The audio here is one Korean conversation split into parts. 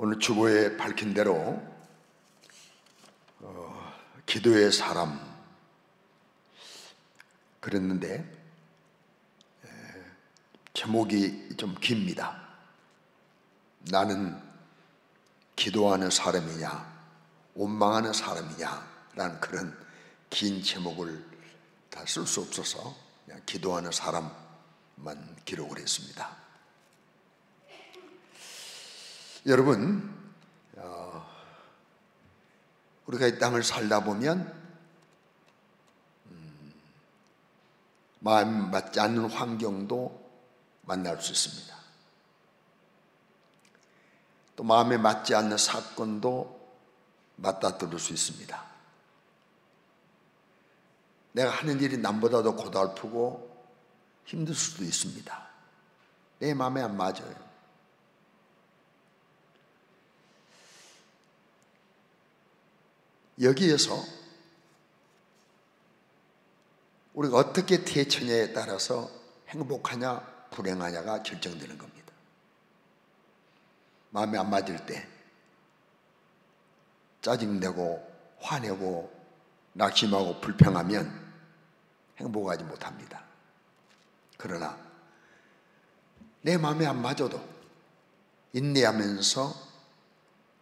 오늘 주보에 밝힌 대로 기도의 사람 그랬는데 제목이 좀 깁니다. 나는 기도하는 사람이냐 원망하는 사람이냐 라는 그런 긴 제목을 다 쓸 수 없어서 그냥 기도하는 사람만 기록을 했습니다. 여러분, 우리가 이 땅을 살다 보면 마음이 맞지 않는 환경도 만날 수 있습니다. 또 마음에 맞지 않는 사건도 맞닥뜨릴 수 있습니다. 내가 하는 일이 남보다도 고달프고 힘들 수도 있습니다. 내 마음에 안 맞아요. 여기에서 우리가 어떻게 대처냐에 따라서 행복하냐 불행하냐가 결정되는 겁니다. 마음에 안 맞을 때 짜증내고 화내고 낙심하고 불평하면 행복하지 못합니다. 그러나 내 마음에 안 맞아도 인내하면서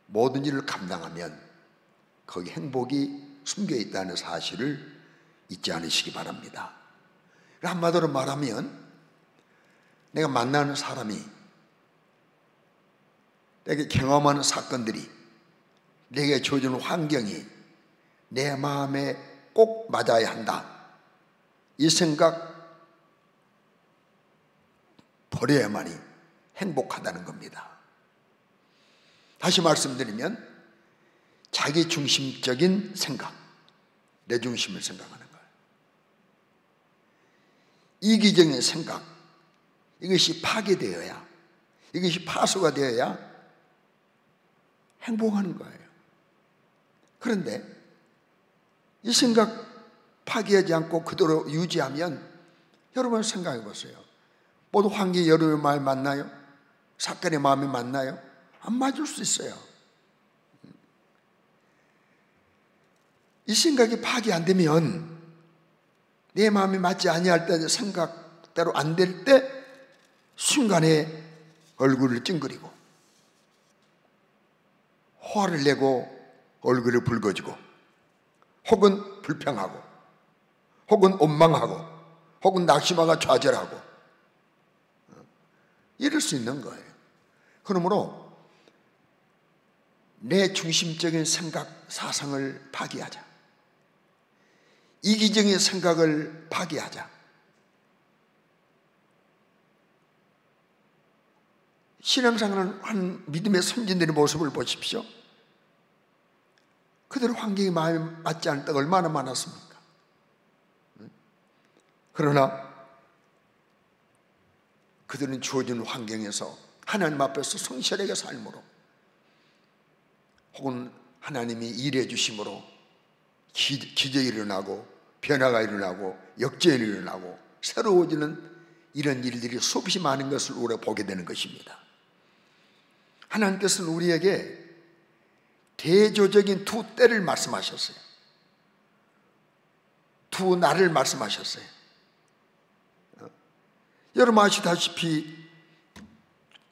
모든 일을 감당하면 거기 행복이 숨겨 있다는 사실을 잊지 않으시기 바랍니다. 한마디로 말하면 내가 만나는 사람이, 내게 경험하는 사건들이, 내게 주어지는 환경이 내 마음에 꼭 맞아야 한다. 이 생각 버려야만이 행복하다는 겁니다. 다시 말씀드리면 자기 중심적인 생각, 내 중심을 생각하는 거예요. 이기적인 생각, 이것이 파괴되어야, 이것이 파수가 되어야 행복하는 거예요. 그런데 이 생각 파괴하지 않고 그대로 유지하면 여러분 생각해 보세요. 모두 환경이 여러분의 마음에 맞나요? 사건의 마음에 맞나요? 안 맞을 수 있어요. 이 생각이 파괴 안 되면 내 마음이 맞지 아니할 때 생각대로 안 될 때 순간에 얼굴을 찡그리고 화를 내고 얼굴을 붉어지고 혹은 불평하고 혹은 원망하고 혹은 낙심하고 좌절하고 이럴 수 있는 거예요. 그러므로 내 중심적인 생각, 사상을 파괴하자. 이기적인 생각을 파괴하자. 신앙생활을 한 믿음의 선진들의 모습을 보십시오. 그들 환경이 마음에 맞지 않을 때가 얼마나 많았습니까? 그러나 그들은 주어진 환경에서 하나님 앞에서 성실하게 삶으로 혹은 하나님이 일해 주심으로 기적이 일어나고 변화가 일어나고 역전이 일어나고 새로워지는 이런 일들이 수없이 많은 것을 우리가 보게 되는 것입니다. 하나님께서는 우리에게 대조적인 두 때를 말씀하셨어요. 두 날을 말씀하셨어요. 여러분 아시다시피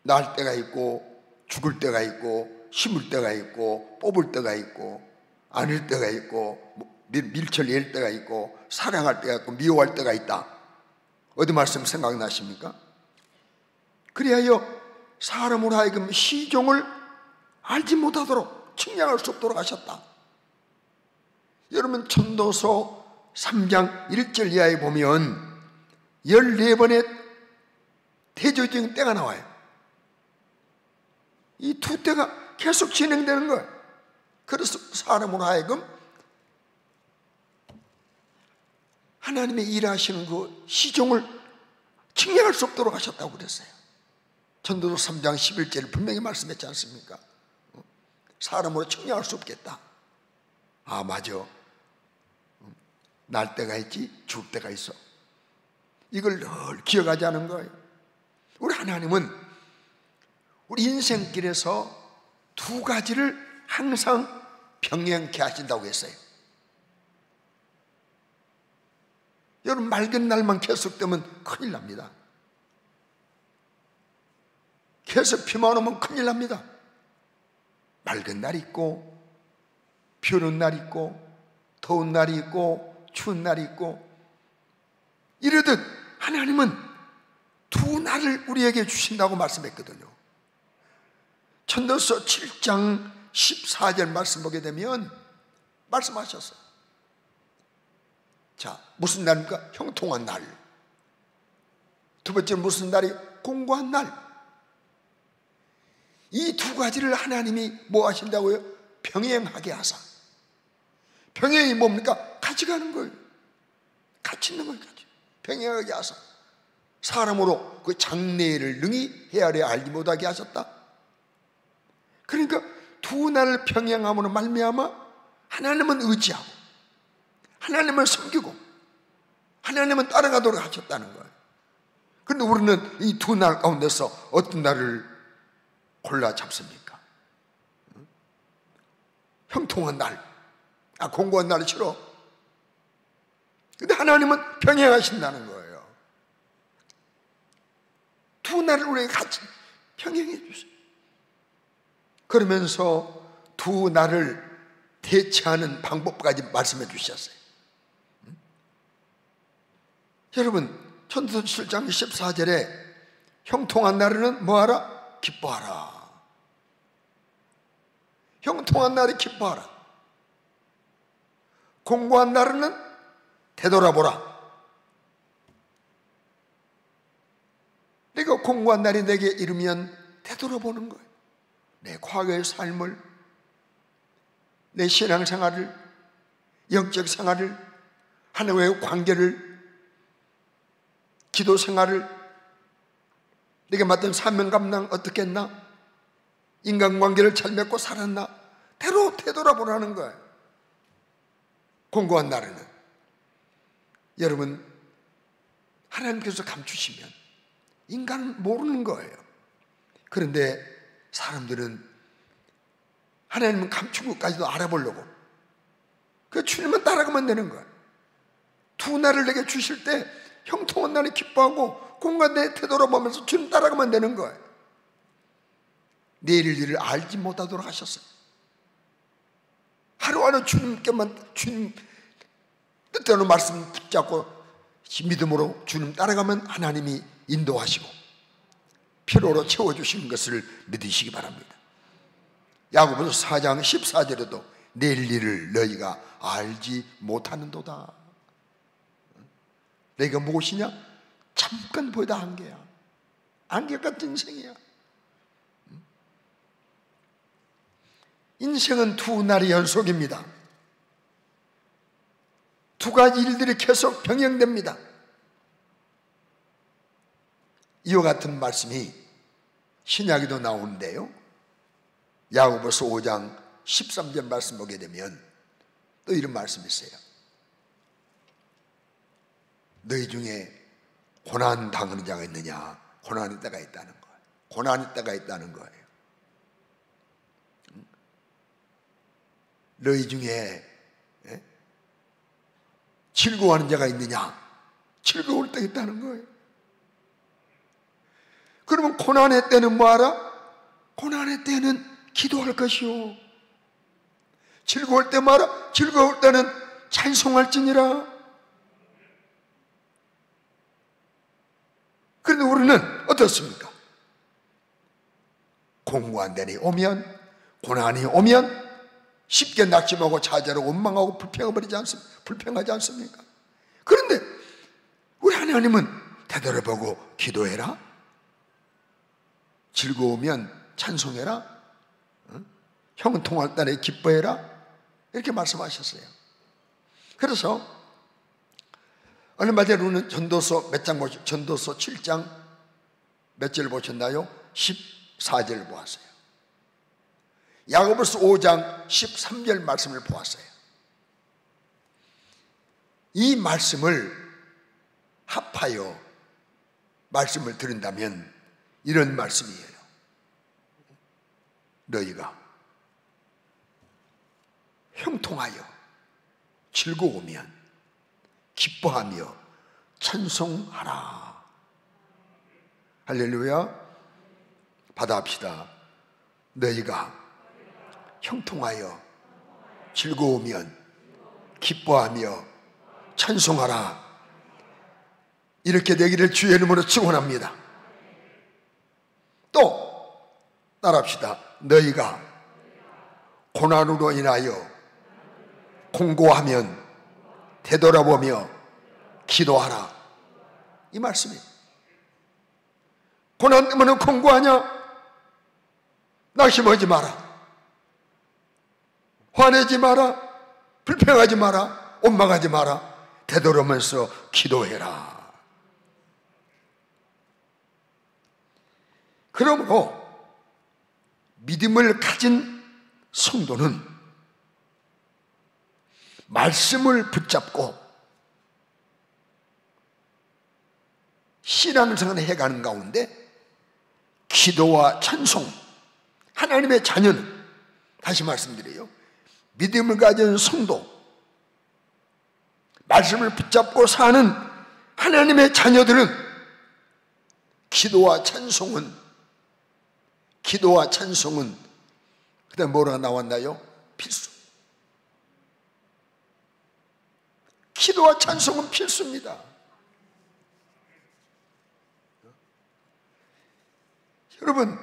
날 때가 있고 죽을 때가 있고 심을 때가 있고 뽑을 때가 있고 안을 때가 있고 밀철 낼 때가 있고 사랑할 때가 있고 미워할 때가 있다. 어디 말씀 생각나십니까? 그리하여 사람으로 하여금 시종을 알지 못하도록 측량할 수 없도록 하셨다. 여러분 전도서 3장 1절 이하에 보면 14번의 대조적인 때가 나와요. 이 두 때가 계속 진행되는 거예요. 그래서 사람으로 하여금 하나님의 일하시는 그 시종을 측량할 수 없도록 하셨다고 그랬어요. 전도서 3장 11절을 분명히 말씀했지 않습니까? 사람으로 측량할 수 없겠다. 아 맞아. 날 때가 있지 죽을 때가 있어. 이걸 늘 기억하자는 거예요. 우리 하나님은 우리 인생길에서 두 가지를 항상 병행케 하신다고 했어요. 여러분, 맑은 날만 계속되면 큰일 납니다. 계속 비만 오면 큰일 납니다. 맑은 날 있고 비 오는 날 있고 더운 날이 있고 추운 날이 있고, 이러듯 하나님은 두 날을 우리에게 주신다고 말씀했거든요. 전도서 7장 14절 말씀 보게 되면 말씀하셨어요. 자, 무슨 날입니까? 형통한 날. 두 번째 무슨 날이? 공고한 날. 이 두 가지를 하나님이 뭐 하신다고요? 병행하게 하사. 병행이 뭡니까? 같이 가는 거예요. 같이 있는 거예요. 같이. 병행하게 하사. 사람으로 그 장래를 능히 헤아려 알지 못하게 하셨다. 그러니까 두 날을 병행함으로 말미암아 하나님은 의지하고 하나님을 섬기고 하나님은 따라가도록 하셨다는 거예요. 그런데 우리는 이 두 날 가운데서 어떤 날을 골라 잡습니까? 형통한 날, 공고한 날이 싫어. 근데 하나님은 병행하신다는 거예요. 두 날을 우리에게 같이 병행해 주세요. 그러면서 두 날을 대체하는 방법까지 말씀해 주셨어요. 여러분, 전도서 7장 14절에 형통한 날에는 뭐하라? 기뻐하라. 형통한 날에 기뻐하라. 공고한 날에는 되돌아보라. 내가 공고한 날이 내게 이르면 되돌아보는 거예요. 내 과거의 삶을, 내 신앙생활을, 영적 생활을, 하나님과의 관계를, 기도 생활을, 내가 맡은 사명 감당 어떻게 했나? 인간관계를 잘 맺고 살았나? 되돌아보라는 거예요. 공고한 날에는. 여러분, 하나님께서 감추시면 인간은 모르는 거예요. 그런데 사람들은 하나님은 감춘 것까지도 알아보려고, 그 주님만 따라가면 되는 거예요. 두 날을 내게 주실 때 형통한 날에 기뻐하고 공고한 날에 되돌아보면서 주님 따라가면 되는 거예요. 내일 일을 알지 못하도록 하셨어요. 하루하루 주님께만, 주님 뜻대로 말씀 붙잡고 믿음으로 주님 따라가면 하나님이 인도하시고 필요로 채워주시는 것을 믿으시기 바랍니다. 야고보서 4장 14절에도 내일 일을 너희가 알지 못하는도다. 너희가 무엇이냐? 잠깐 보이다 안개야. 안개 같은 인생이야. 인생은 두 날의 연속입니다. 두 가지 일들이 계속 병행됩니다. 이와 같은 말씀이 신약에도 나오는데요, 야고보서 5장 13절 말씀 보게 되면 또 이런 말씀이 있어요. 너희 중에 고난 당하는 자가 있느냐? 고난의 때가 있다는 거예요. 고난의 때가 있다는 거예요. 너희 중에 즐거워하는 자가 있느냐? 즐거울 때가 있다는 거예요. 그러면 고난의 때는 뭐하라? 고난의 때는 기도할 것이요. 즐거울 때 뭐하라? 즐거울 때는 찬송할지니라. 그런데 우리는 어떻습니까? 공고한 날이 오면, 고난이 오면 쉽게 낙심하고 좌절하고 원망하고 불평하지 않습니까? 그런데 우리 하나님은 되돌아보고 기도해라, 즐거우면 찬송해라, 형통할 때에 기뻐해라, 이렇게 말씀하셨어요. 그래서 얼마 전에 우리는 전도서 몇 장 보셨? 전도서 7장 몇 절 보셨나요? 14절 보았어요. 야고보서 5장 13절 말씀을 보았어요. 이 말씀을 합하여 말씀을 들은다면 이런 말씀이에요. 너희가 형통하여 즐거우면 기뻐하며 찬송하라. 할렐루야. 받아합시다. 너희가 형통하여 즐거우면 기뻐하며 찬송하라. 이렇게 되기를 주의 이름으로 축원합니다. 또 따라합시다. 너희가 고난으로 인하여 공고하면 되돌아보며 기도하라. 이 말씀이에요. 고난 때문에 공고하냐? 낙심하지 마라. 화내지 마라. 불평하지 마라. 원망하지 마라. 되돌아오면서 기도해라. 그러므로 믿음을 가진 성도는 말씀을 붙잡고 신앙생활을 해가는 가운데 기도와 찬송, 하나님의 자녀는, 다시 말씀드려요, 믿음을 가진 성도, 말씀을 붙잡고 사는 하나님의 자녀들은 기도와 찬송은 그 다음에 뭐가 나왔나요? 필수. 기도와 찬송은 필수입니다. 여러분,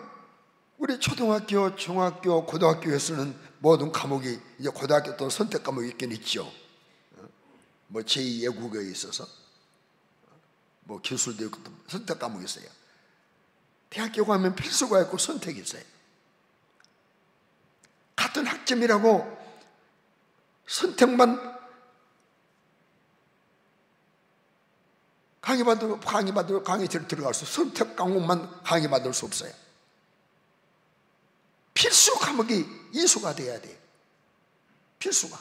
우리 초등학교, 중학교, 고등학교에서는 모든 과목이, 이제 고등학교 또 선택 과목이 있긴 있죠. 뭐 제2 외국어에 있어서 뭐 기술도 있고 선택 과목이 있어요. 대학교 가면 필수가 있고 선택이 있어요. 같은 학점이라고 선택만 강의 들어갈 수, 선택 과목만 강의 받을 수 없어요. 필수 과목이 이수가 돼야 돼요. 필수가.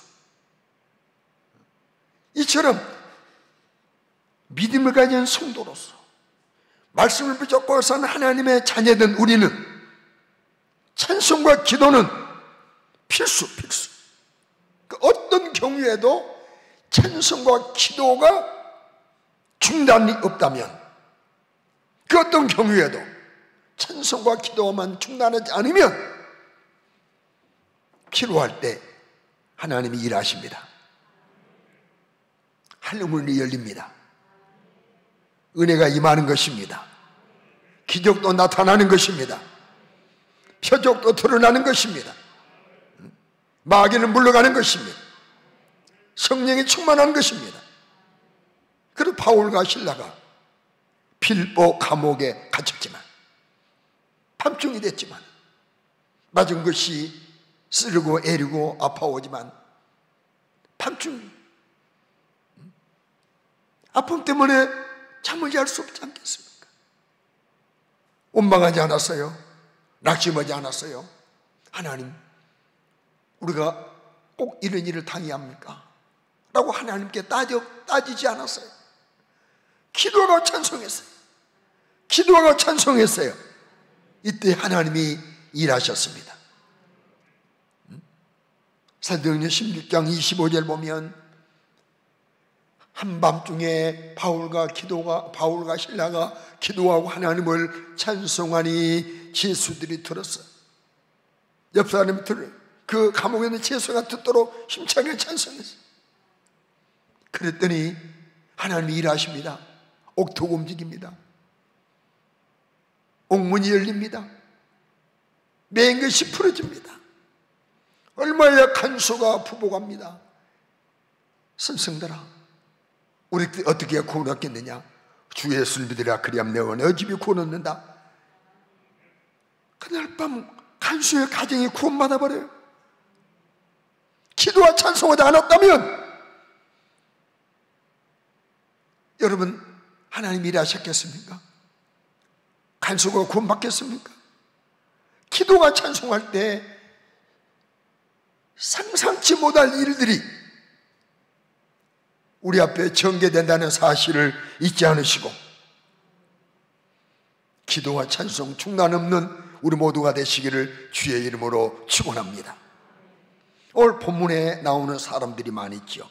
이처럼 믿음을 가진 성도로서 말씀을 붙잡고 사는 하나님의 자녀된 우리는 찬송과 기도는 필수. 그 어떤 경우에도 찬송과 기도가 중단이 없다면, 그 어떤 경우에도 찬송과 기도만 중단하지 않으면 필요할 때 하나님이 일하십니다. 하늘문이 열립니다. 은혜가 임하는 것입니다. 기적도 나타나는 것입니다. 표적도 드러나는 것입니다. 마귀는 물러가는 것입니다. 성령이 충만한 것입니다. 그래서 바울과 실라가 빌보 감옥에 갇혔지만, 밤중이 됐지만, 맞은 것이 쓰르고 애리고 아파오지만 밤중 아픔 때문에 잠을 잘 수 없지 않겠습니까? 원망하지 않았어요. 낙심하지 않았어요. 하나님, 우리가 꼭 이런 일을 당해야 합니까? 라고 하나님께 따지지 않았어요. 기도하고 찬송했어요. 이때 하나님이 일하셨습니다. 사도행전 16장 25절 보면 한밤중에 바울과 신라가 기도하고 하나님을 찬송하니 제수들이 들었어요. 옆 사람이 그 감옥에 있는 제수가 듣도록 힘차게 찬송했어요. 그랬더니 하나님이 일하십니다. 옥토가 움직입니다. 옥문이 열립니다. 매인 것이 풀어집니다. 얼마나 약한 수가 부복합니다. 선생들아, 우리 어떻게 구원 얻겠느냐? 주 예수를 믿으라, 그리하면 내가 너 집이 구원 얻는다. 그날 밤 간수의 가정이 구원받아 버려요. 기도와 찬송하지 않았다면 여러분, 하나님 일하셨겠습니까? 간수가 구원받겠습니까? 기도와 찬송할 때 상상치 못할 일들이 우리 앞에 전개된다는 사실을 잊지 않으시고, 기도와 찬송 중단 없는 우리 모두가 되시기를 주의 이름으로 축원합니다. 오늘 본문에 나오는 사람들이 많이 있죠.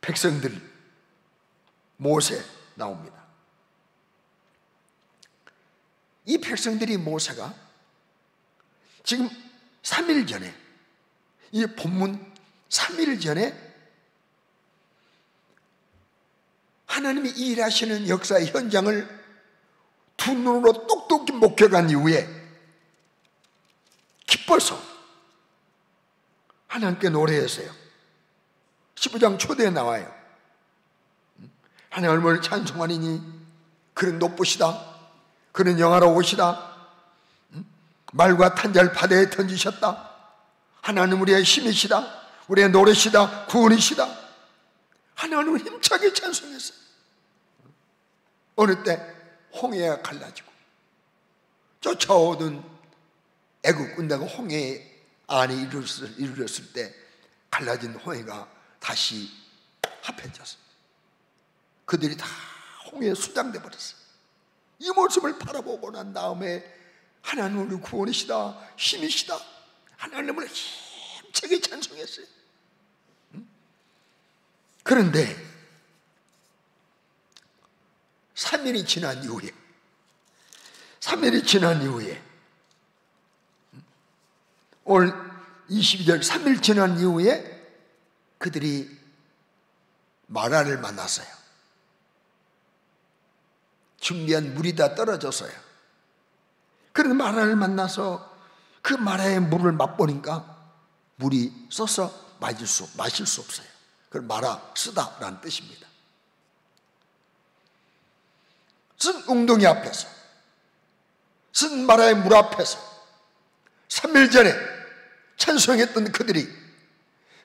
백성들, 모세 나옵니다. 이 백성들이 모세가 지금 3일 전에, 이 본문 3일 전에 하나님이 일하시는 역사의 현장을 두 눈으로 똑똑히 목격한 이후에 기뻐서 하나님께 노래했어요. 15장 초대에 나와요. 하나님 얼마나 찬송하리니 그는 높으시다, 그는 영화로우시다, 말과 탄자를 바다에 던지셨다, 하나님 우리의 힘이시다, 우리의 노래시다, 구원이시다. 하나님을 힘차게 찬송했어요. 어느 때 홍해가 갈라지고 쫓아오던 애국 군대가 홍해 안에 이르렀을 때 갈라진 홍해가 다시 합해졌어요. 그들이 다 홍해에 수장돼 버렸어요. 이 모습을 바라보고 난 다음에 하나님 우리 구원이시다, 힘이시다, 하나님을 힘차게 찬송했어요. 그런데 3일이 지난 이후에 오늘 22절 3일 지난 이후에 그들이 마라를 만났어요. 준비한 물이 다 떨어졌어요. 그런데 마라를 만나서 그 마라의 물을 맛보니까 물이 써서 마실 수 없어요. 그걸 마라, 쓰다라는 뜻입니다. 쓴 웅덩이 앞에서, 쓴 마라의 물 앞에서 3일 전에 찬송했던 그들이,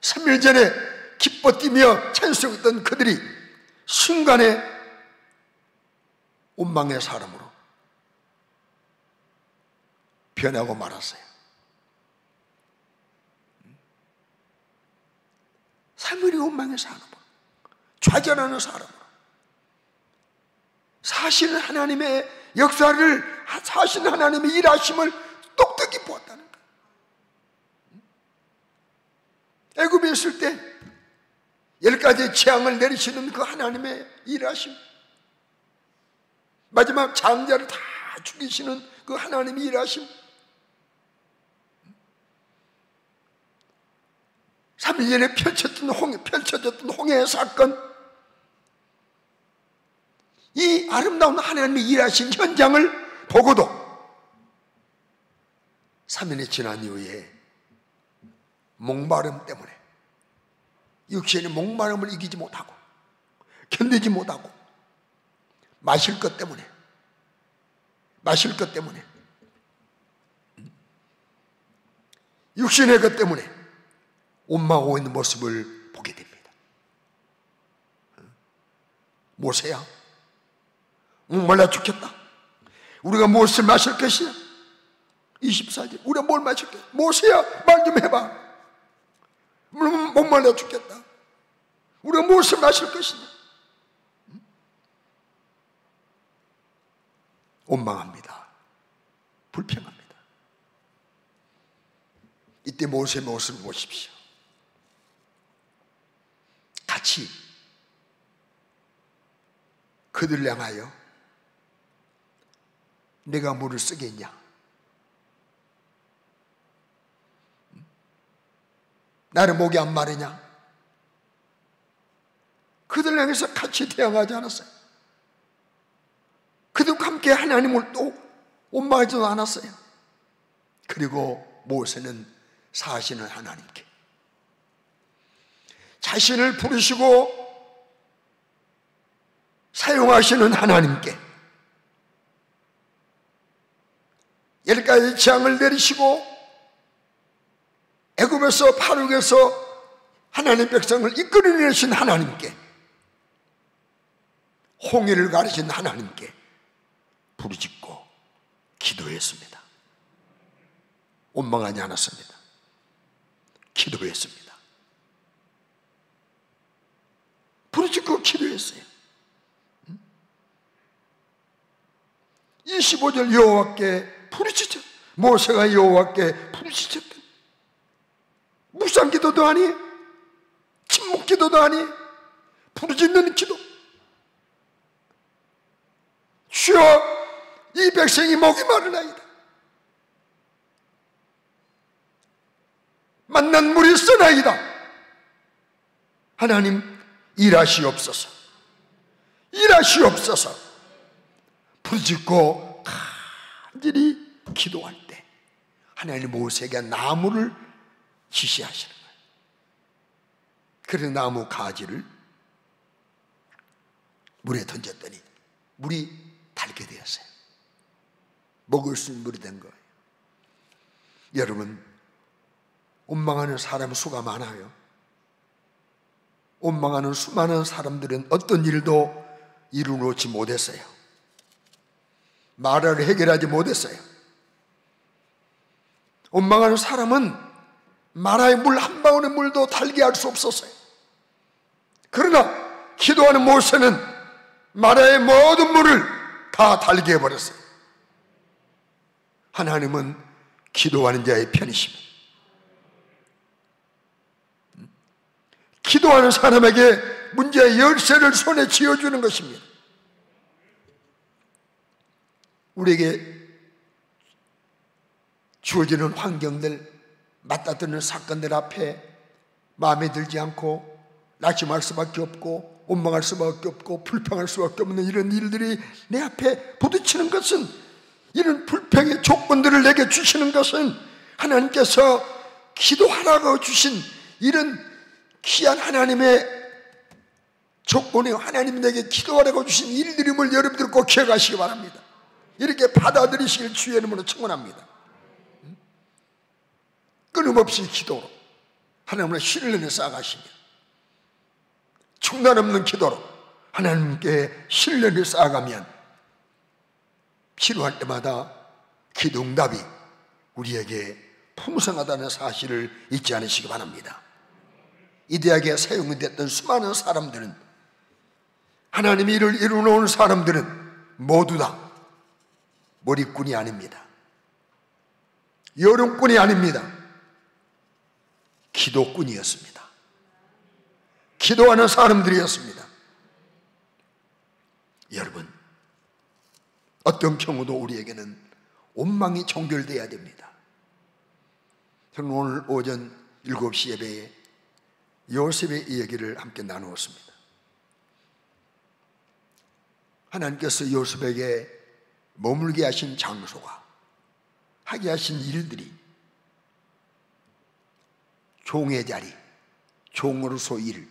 3일 전에 기뻐 뛰며 찬송했던 그들이 순간에 원망의 사람으로 변하고 말았어요. 3일이 원망의 사람으로, 좌절하는 사람으로, 사실 하나님의 역사를, 사실 하나님의 일하심을 똑똑히 보았다는 거예요. 애굽에 있을 때 10가지의 재앙을 내리시는 그 하나님의 일하심, 마지막 장자를 다 죽이시는 그 하나님의 일하심, 3일 전에 펼쳐졌던 홍해의 사건, 이 아름다운 하나님의 일하신 현장을 보고도 3일이 지난 이후에 목마름 때문에, 육신의 목마름을 이기지 못하고 견디지 못하고 마실 것 때문에 육신의 것 때문에 원망하고 있는 모습을 보게 됩니다. 모세야, 목말라 죽겠다. 우리가 무엇을 마실 것이냐? 24절, 우리가 뭘 마실 것이냐? 모세야, 말 좀 해봐. 목말라 죽겠다. 우리가 무엇을 마실 것이냐? 원망합니다. 불평합니다. 이때 모세의 모습을 보십시오. 같이 그들을 향하여 내가 물을 쓰겠냐? 나를 목이 안 마르냐? 그들을 향해서 같이 대항하지 않았어요. 그들과 함께 하나님을 또 원망하지도 않았어요. 그리고 모세는 사시는 하나님께, 자신을 부르시고 사용하시는 하나님께 10가지 재앙을 내리시고 애굽에서 파륙에서 하나님의 백성을 이끌어내신 하나님께, 홍해를 가르신 하나님께 부르짖고 기도했습니다. 원망하지 않았습니다. 기도했습니다. 부르짖고 기도했어요. 25절 여호와께 부르짖어 모세가 여호와께 부르짖었던 무상기도도 아니에요. 침묵기도도 아니에요. 부르짖는 기도. 주여, 이 백성이 목이 마르나이다. 만난 물이 쓰나이다. 하나님, 일하시옵소서. 일하시옵소서. 부르짖고 간절히 기도할 때 하나님 모세에게 나무를 지시하시는 거예요. 그래서 나무 가지를 물에 던졌더니 물이 달게 되었어요. 먹을 수 있는 물이 된 거예요. 여러분, 원망하는 사람 수가 많아요. 원망하는 수많은 사람들은 어떤 일도 이루놓지 못했어요. 마라를 해결하지 못했어요. 원망하는 사람은 마라의 물 한 방울의 물도 달게 할 수 없었어요. 그러나 기도하는 모세는 마라의 모든 물을 다 달게 해버렸어요. 하나님은 기도하는 자의 편이십니다. 기도하는 사람에게 문제의 열쇠를 손에 쥐어주는 것입니다. 우리에게 주어지는 환경들, 맞닥뜨리는 사건들 앞에 마음에 들지 않고 낙심할 수밖에 없고 원망할 수밖에 없고 불평할 수밖에 없는 이런 일들이 내 앞에 부딪히는 것은, 이런 불평의 조건들을 내게 주시는 것은 하나님께서 기도하라고 주신 이런 귀한 하나님의 조건이, 하나님 내게 기도하라고 주신 일들임을 여러분들 꼭 기억하시기 바랍니다. 이렇게 받아들이시길 주의 이름으로 축원합니다. 끊임없이 기도로 하나님의 신뢰를 쌓아가시며, 중단 없는 기도로 하나님께 신뢰를 쌓아가면 필요할 때마다 기도 응답이 우리에게 풍성하다는 사실을 잊지 않으시기 바랍니다. 이 대학에 사용이 됐던 수많은 사람들은, 하나님이 이를 이루어놓은 사람들은 모두 다 머리꾼이 아닙니다. 여론꾼이 아닙니다. 기도꾼이었습니다. 기도하는 사람들이었습니다. 여러분, 어떤 경우도 우리에게는 원망이 종결되어야 됩니다. 저는 오늘 오전 7시 예배에 요셉의 이야기를 함께 나누었습니다. 하나님께서 요셉에게 머물게 하신 장소가, 하게 하신 일들이 종의 자리, 종으로서 일,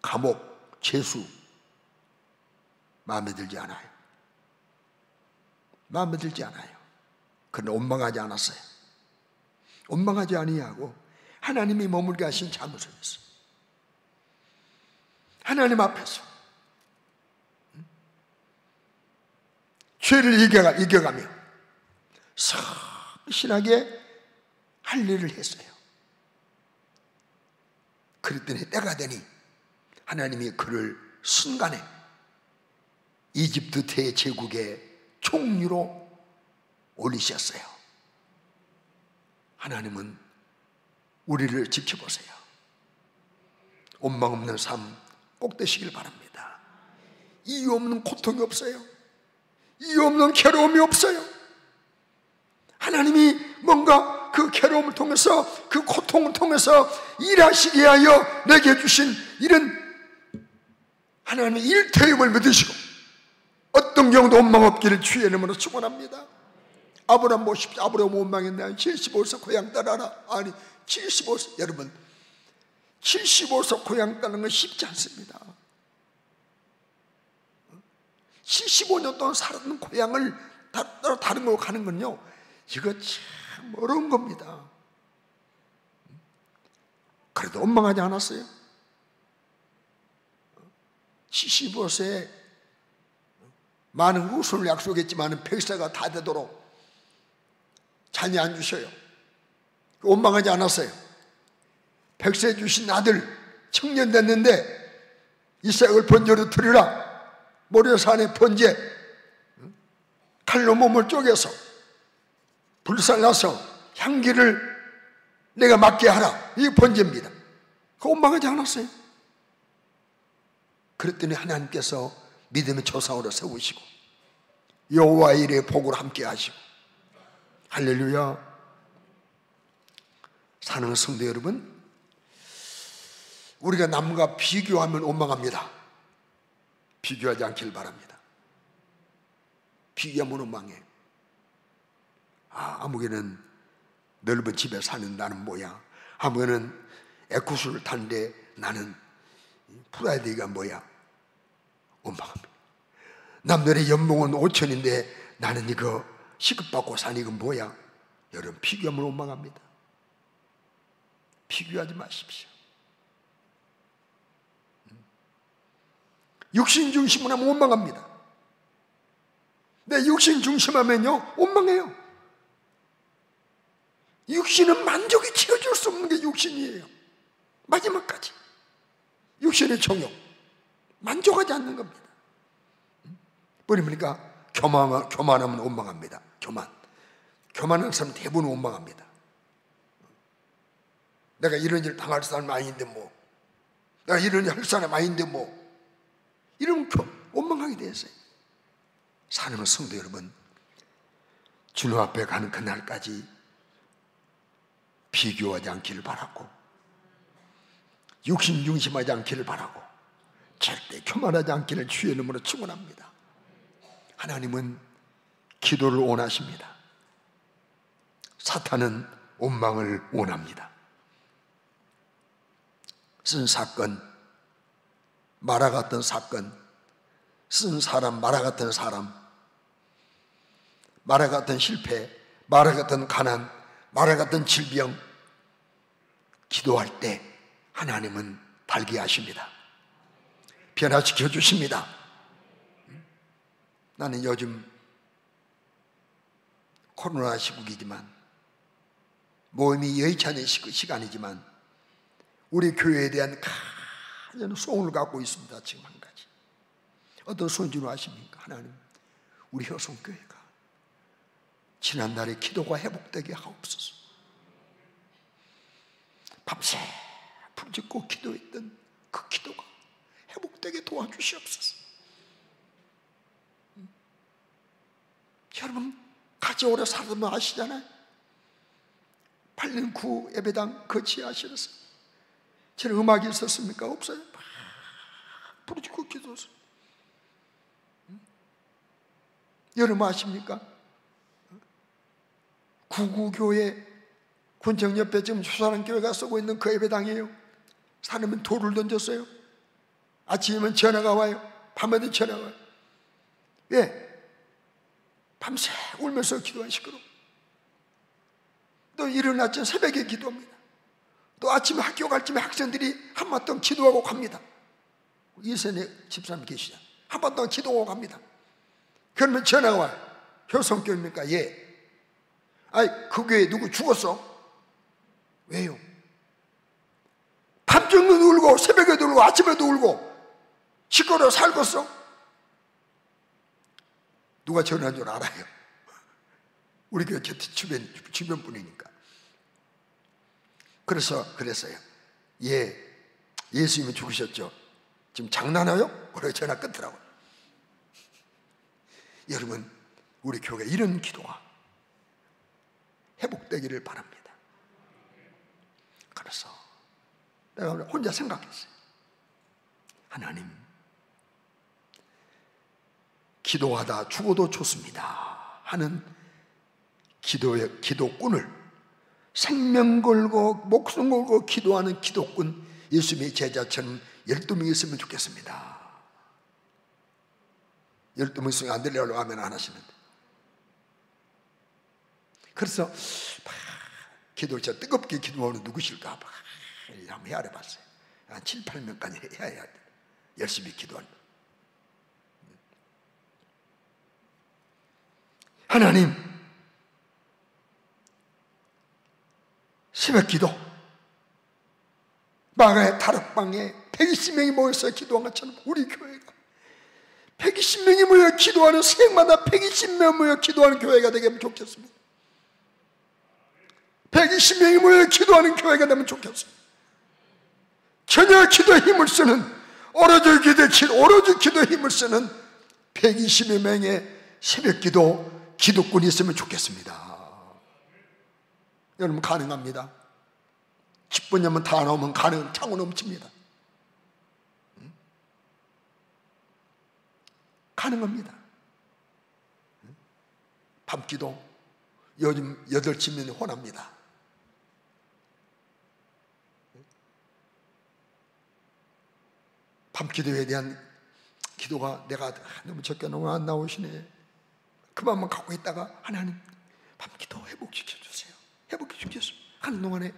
감옥, 죄수, 마음에 들지 않아요. 마음에 들지 않아요. 그러나 원망하지 않았어요. 원망하지 아니하고 하나님이 머물게 하신 장소였어요. 하나님 앞에서 죄를 이겨가며 성실하게 할 일을 했어요. 그랬더니 때가 되니 하나님이 그를 순간에 이집트 대제국의 총리로 올리셨어요. 하나님은 우리를 지켜보세요. 원망 없는 삶 꼭 되시길 바랍니다. 이유 없는 고통이 없어요. 이유 없는 괴로움이 없어요. 하나님이 뭔가 그 괴로움을 통해서, 그 고통을 통해서 일하시게 하여 내게 주신 이런 하나님의 일터임을 믿으시고, 어떤 경우도 원망 없기를 주의 이름으로 축원합니다. 아브라함 보십시오. 아브라함 원망했나요? 75세 고향 떠나라. 아니, 75세, 여러분 75세 고향 떠나는 건 쉽지 않습니다. 75년 동안 살았던 고향을 따로 다른 곳으로 가는 건요, 이거 참 어려운 겁니다. 그래도 원망하지 않았어요. 75세에 많은 후손을 약속했지만 백세가 다 되도록 자녀 안 주셔요. 원망하지 않았어요. 백세 주신 아들 청년 됐는데 이삭을 번제로 드리라. 모리아산의 번제, 칼로 몸을 쪼개서 불살라서 향기를 내가 맡게 하라. 이게 번제입니다. 그 원망하지 않았어요. 그랬더니 하나님께서 믿음의 조상으로 세우시고 여호와 일의 복을 함께 하시고, 할렐루야. 사랑하는 성도 여러분, 우리가 남과 비교하면 원망합니다. 비교하지 않길 바랍니다. 비교하면 원망해. 아무개는 넓은 집에 사는 나는 뭐야, 아무개는 에쿠스를 타는데 나는 프라이드가 뭐야, 원망합니다. 남들의 연봉은 5천인데 나는 이거 시급받고 사는 이건 뭐야. 여러분, 비교하면 원망합니다. 비교하지 마십시오. 육신 중심으로 하면 원망합니다. 내 육신 중심하면요 원망해요. 육신은 만족이 채워줄 수 없는 게 육신이에요. 마지막까지 육신의 정욕 만족하지 않는 겁니다. 그러니까 교만하면 원망합니다. 교만한 사람 대부분 원망합니다. 내가 이런 일 당할 사람 아닌데 뭐, 내가 이런 일 할 사람 아닌데 뭐, 이러면 원망하게 되었어요. 사랑하는 성도 여러분, 주님 앞에 가는 그날까지 비교하지 않기를 바라고, 육신 중심하지 않기를 바라고, 절대 교만하지 않기를 주의 이름으로 축원합니다. 하나님은 기도를 원하십니다. 사탄은 원망을 원합니다. 쓴 사건, 마라 같은 사건, 쓴 사람, 마라 같은 사람, 마라 같은 실패, 마라 같은 가난, 마라 같은 질병, 기도할 때 하나님은 달게 하십니다. 변화시켜 주십니다. 나는 요즘 코로나 시국이지만, 모임이 여의치 않은 시간이지만 우리 교회에 대한 강한 소원을 갖고 있습니다. 지금 한 가지. 어떤 소원을 아십니까? 하나님, 우리 효성교회가 지난날의 기도가 회복되게 하옵소서. 밤새 부르짖고 기도했던 그 기도가 회복되게 도와주시옵소서. 여러분, 같이 오래 살면 아시잖아요. 8년 구 예배당 그 지하실에서 저는 음악이 있었습니까? 없어요. 막 부르짖고 기도했어요. 여러분 아십니까? 구구교회 군청 옆에 지금 수사랑 교회가 쓰고 있는 그 예배당이에요. 사람은 돌을 던졌어요. 아침이면 전화가 와요. 밤에도 전화가 와요. 왜? 밤새 울면서 기도하시거든. 또 이른 아침 새벽에 기도합니다. 또 아침에 학교 갈 쯤에 학생들이 한밤 동안 기도하고 갑니다. 이선에 집사님 계시죠. 한밤 동안 기도하고 갑니다. 그러면 전화가 와요. 효성교회입니까? 예. 아이, 그 교회에 누구 죽었어? 왜요? 밤중에도 울고 새벽에도 울고 아침에도 울고 시끄러워 살겠어? 누가 전화한 줄 알아요? 우리 교회 주변 분이니까. 그랬어요. 예, 예수님이 죽으셨죠? 지금 장난해요? 그래 전화 끊더라고요. 여러분, 우리 교회 이런 기도가 회복되기를 바랍니다. 그래서 내가 혼자 생각했어요. 하나님, 기도하다 죽어도 좋습니다 하는 기도꾼을, 생명 걸고 목숨 걸고 기도하는 기도꾼, 예수님의 제자처럼 12명이 있으면 좋겠습니다. 12명 중에 안 되려고 하면 안 하시는데, 그래서 기도를 저 뜨겁게 기도하는 누구실까 막 한번 헤아려봤어요. 한 7, 8명까지 해야 돼. 열심히 기도하는. 하나님, 새벽 기도, 마가의 다락방에 120명이 모여서 기도한 것처럼 우리 교회가 120명이 모여 기도하는, 새벽마다 120명 모여 기도하는 교회가 되게 하면 좋겠습니다. 120명이 모여 기도하는 교회가 되면 좋겠어요. 전혀 기도에 힘을 쓰는, 오로지 기도에 힘을 쓰는 120여 명의 새벽 기도 기도꾼이 있으면 좋겠습니다. 여러분, 가능합니다. 10분이면 다 나오면 차고 넘칩니다. 가능합니다. 밤기도 요즘 8시면 혼합니다. 밤기도에 대한 기도가 내가 너무 적게 너무 안 나오시네. 그 마음만 갖고 있다가 하나님 밤기도 회복시켜주세요. 회복시켜주세요. 하는 동안에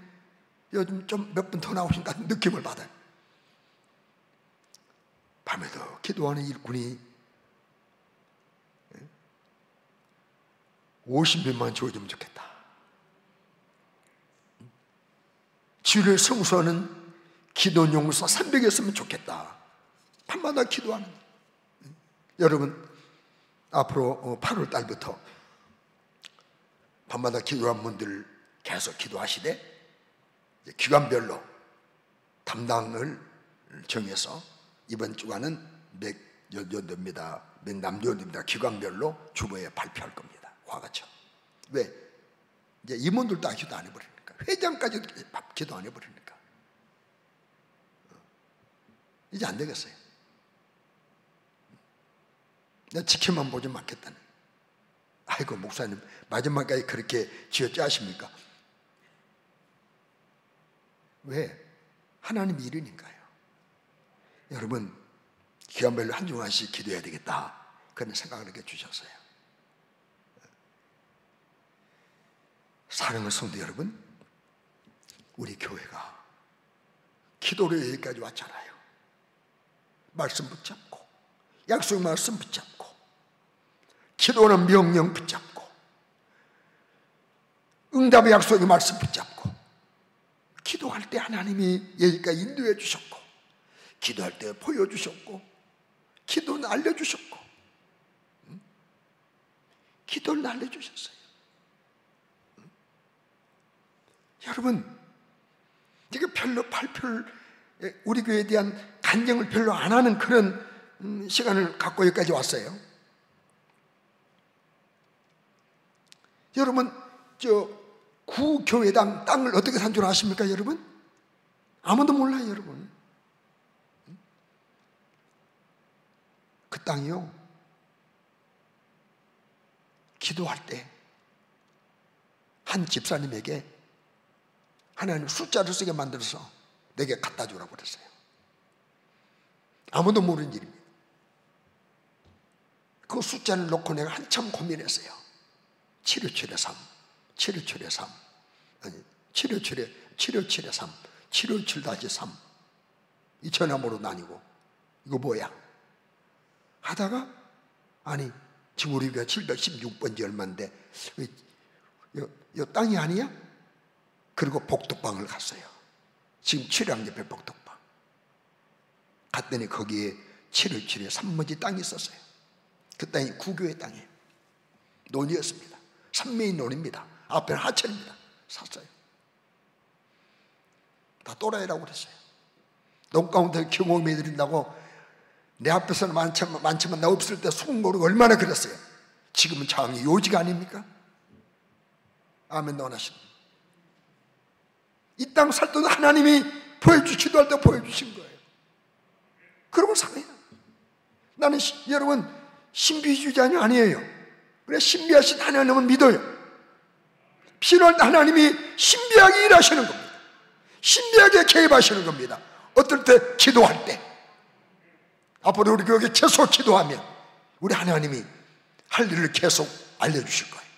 요즘 좀 몇 분 더 나오신 것 같은 느낌을 받아요. 밤에도 기도하는 일꾼이 50명만 주어지면 좋겠다. 주를 성수하는 기도 용사 300이었으면 좋겠다. 밤마다 기도하는. 여러분, 앞으로 8월 달부터 밤마다 기도한 분들 계속 기도하시되 기간별로 담당을 정해서 이번 주간은 몇 연도입니다. 몇 남녀입니다. 기간별로 주보에 발표할 겁니다. 과거처럼. 왜? 이제 임원들도 다 기도 안 해버리니까. 회장까지도 기도 안 해버리니까. 이제 안 되겠어요. 내가 지켜만 보지 않겠다는. 아이고, 목사님 마지막까지 그렇게 쥐어짜십니까? 왜? 하나님 일이니까요. 여러분, 기간별로 한 주간씩 기도해야 되겠다, 그런 생각을 이렇게 주셨어요. 사랑하는 성도 여러분, 우리 교회가 기도로 여기까지 왔잖아요. 말씀 붙잡고, 약속 말씀 붙잡고, 기도는 명령 붙잡고, 응답의 약속의 말씀 붙잡고, 기도할 때 하나님이 여기까지 인도해 주셨고, 기도할 때 보여주셨고, 기도는 알려주셨고, 기도를 알려주셨어요. 여러분, 이게 별로 발표를, 우리 교회에 대한 간증을 별로 안 하는 그런 시간을 갖고 여기까지 왔어요. 여러분, 구교회당 땅을 어떻게 산 줄 아십니까, 여러분? 아무도 몰라요, 여러분. 그 땅이요, 기도할 때 한 집사님에게 하나님 숫자를 쓰게 만들어서 내게 갖다 주라고 그랬어요. 아무도 모르는 일입니다. 그 숫자를 놓고 내가 한참 고민했어요. 757에 3, 757에 3, 아니 757에 3, 757-3, 이 전화번호 나뉘고 이거 뭐야? 하다가, 아니 지금 우리가 716번지 얼마인데 이 땅이 아니야? 그리고 복덕방을 갔어요. 지금 칠양 옆에 복덕방 갔더니 거기에 757에 3번지 땅이 있었어요. 그 땅이 구교의 땅이에요. 논이었습니다. 산매인 논입니다. 앞에는 하천입니다. 샀어요. 다 또라이라고 그랬어요. 논 가운데 경험해 드린다고 내 앞에서는 많지만 나 없을 때 속고르고 얼마나 그랬어요. 지금은 장이 요지가 아닙니까? 아멘. 너나시는 이 땅 살 때도 하나님이 보여주시기도 할 때 보여주신 거예요. 그러고 살아요. 나는 여러분 신비주의자는 아니에요. 그래, 신비하신 하나님은 믿어요. 필요할 때 하나님이 신비하게 일하시는 겁니다. 신비하게 개입하시는 겁니다. 어떨 때? 기도할 때. 앞으로 우리 교회에 계속 기도하면 우리 하나님이 할 일을 계속 알려주실 거예요.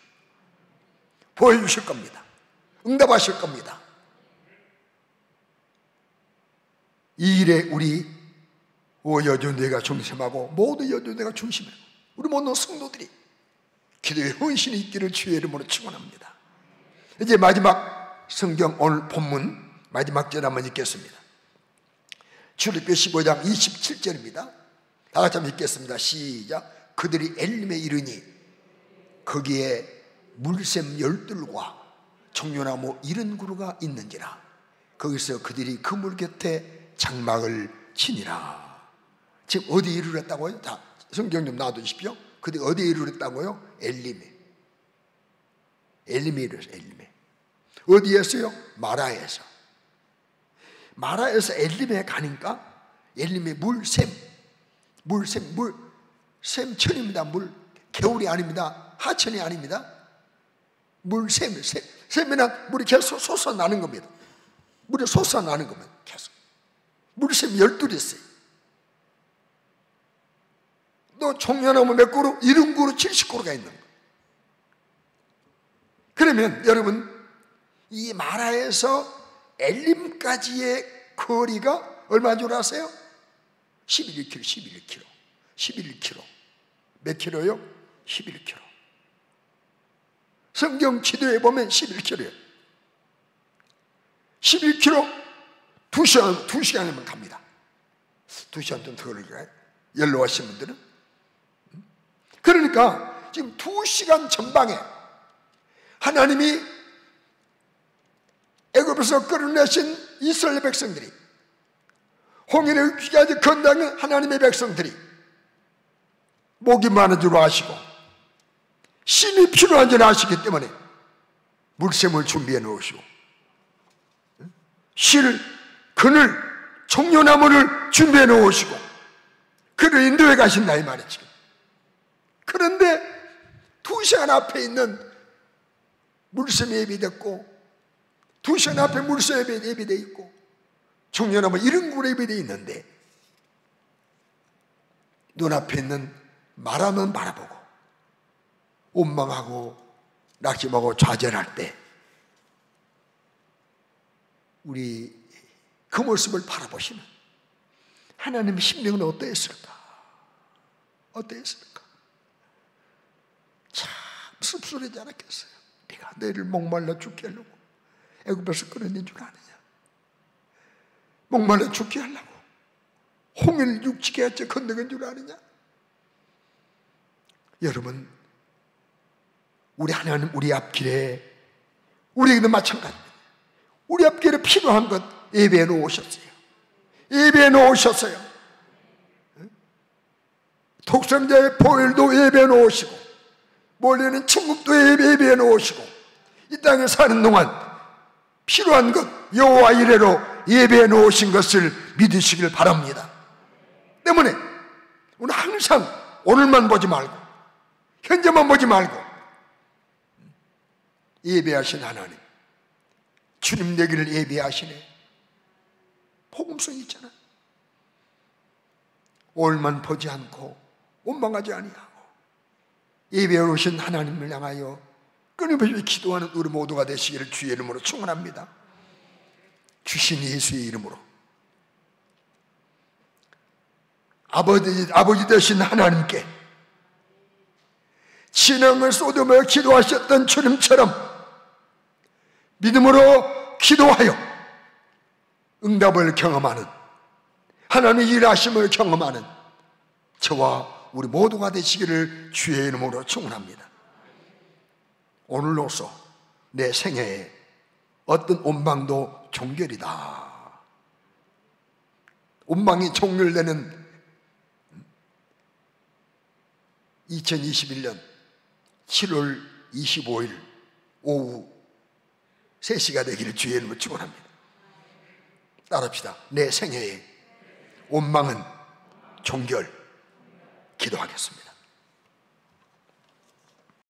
보여주실 겁니다. 응답하실 겁니다. 이 일에 우리 여전대가 중심하고 모두 여전대가 중심이에요. 우리 모든 성도들이 기도에 헌신이 있기를 주의 이름으로 축원합니다. 이제 마지막 성경 오늘 본문 마지막 절 한번 읽겠습니다. 출애굽기 15장 27절입니다. 다 같이 한번 읽겠습니다. 시작. 그들이 엘림에 이르니 거기에 물샘 10들과 종려나무 70그루가 있는지라 거기서 그들이 그물 곁에 장막을 치니라. 지금 어디에 이르렀다고요? 자, 성경 좀 놔두십시오. 그들이 어디에 이르렀다고요? 엘림에. 엘림에 이르렀어요. 엘림에. 어디에서요? 마라에서. 마라에서 엘림에 가니까 엘림에 샘천입니다. 물, 개울이 아닙니다. 하천이 아닙니다. 샘이란 물이 계속 솟아나는 겁니다. 물이 솟아나는 겁니다. 계속. 물샘이 12이 있어요. 또 종려나무 몇 그루? 70그루, 70그루가 있는 거예요. 그러면 여러분, 이 마라에서 엘림까지의 거리가 얼마인 줄 아세요? 11km. 몇 킬로요? 11km. 성경 지도에 보면 11km예요. 11km 2시간이면 갑니다. 2시간 좀 더 걸릴까요? 연로 하신 분들은? 그러니까 지금 2시간 전방에 하나님이 애굽에서 끌어내신 이스라엘 백성들이, 홍해를 귀까지 건너는 하나님의 백성들이 목이 마른 줄 아시고 신이 필요한 줄 아시기 때문에 물샘을 준비해 놓으시고 그늘, 종려나무를 준비해 놓으시고 그를 인도해 가신다 이 말이지. 그런데 2시간 앞에 있는 물샘이 예비됐고 2시간 앞에 물샘이 예비되어 있고 종려나무 70그루 예비되어 있는데 눈앞에 있는 마라만 바라보고 원망하고 낙심하고 좌절할 때 우리 그 모습을 바라보시는 하나님의 심령은 어떠했을까? 어떠했을까? 참 씁쓸하지 않았겠어요? 네가 너희를 목말라 죽게 하려고 애굽에서 끌어낸 줄 아느냐? 목말라 죽게 하려고 홍해를 육지게 하여 건너간 줄 아느냐? 여러분, 우리 하나님 우리 앞길에 우리에게도 마찬가지입니다. 우리 앞길에 필요한 것 예배해 놓으셨어요. 예배해 놓으셨어요. 독생자의 보혈도 예배해 놓으시고 멀리는 천국도 예배해 놓으시고 이 땅에 사는 동안 필요한 것 여호와 이레로 예배해 놓으신 것을 믿으시길 바랍니다. 때문에 우리는 항상 오늘만 보지 말고 현재만 보지 말고 예배하신 하나님, 주님 되기를 예배하시네. 복음성 있잖아. 오늘만 보지 않고 원망하지 아니하고 예배해 오신 하나님을 향하여 끊임없이 기도하는 우리 모두가 되시기를 주의 이름으로 축원합니다. 주신 예수의 이름으로 아버지 되신 하나님께 진영을 쏟으며 기도하셨던 주님처럼 믿음으로 기도하여 응답을 경험하는 하나님의 일하심을 경험하는 저와 우리 모두가 되시기를 주의 이름으로 축원합니다. 오늘로서 내 생애에 어떤 원망도 종결이다. 원망이 종결되는 2021년 7월 25일 오후 3시가 되기를 주의 이름으로 축원합니다. 따라합시다. 내 생애에 원망은 종결. 기도하겠습니다.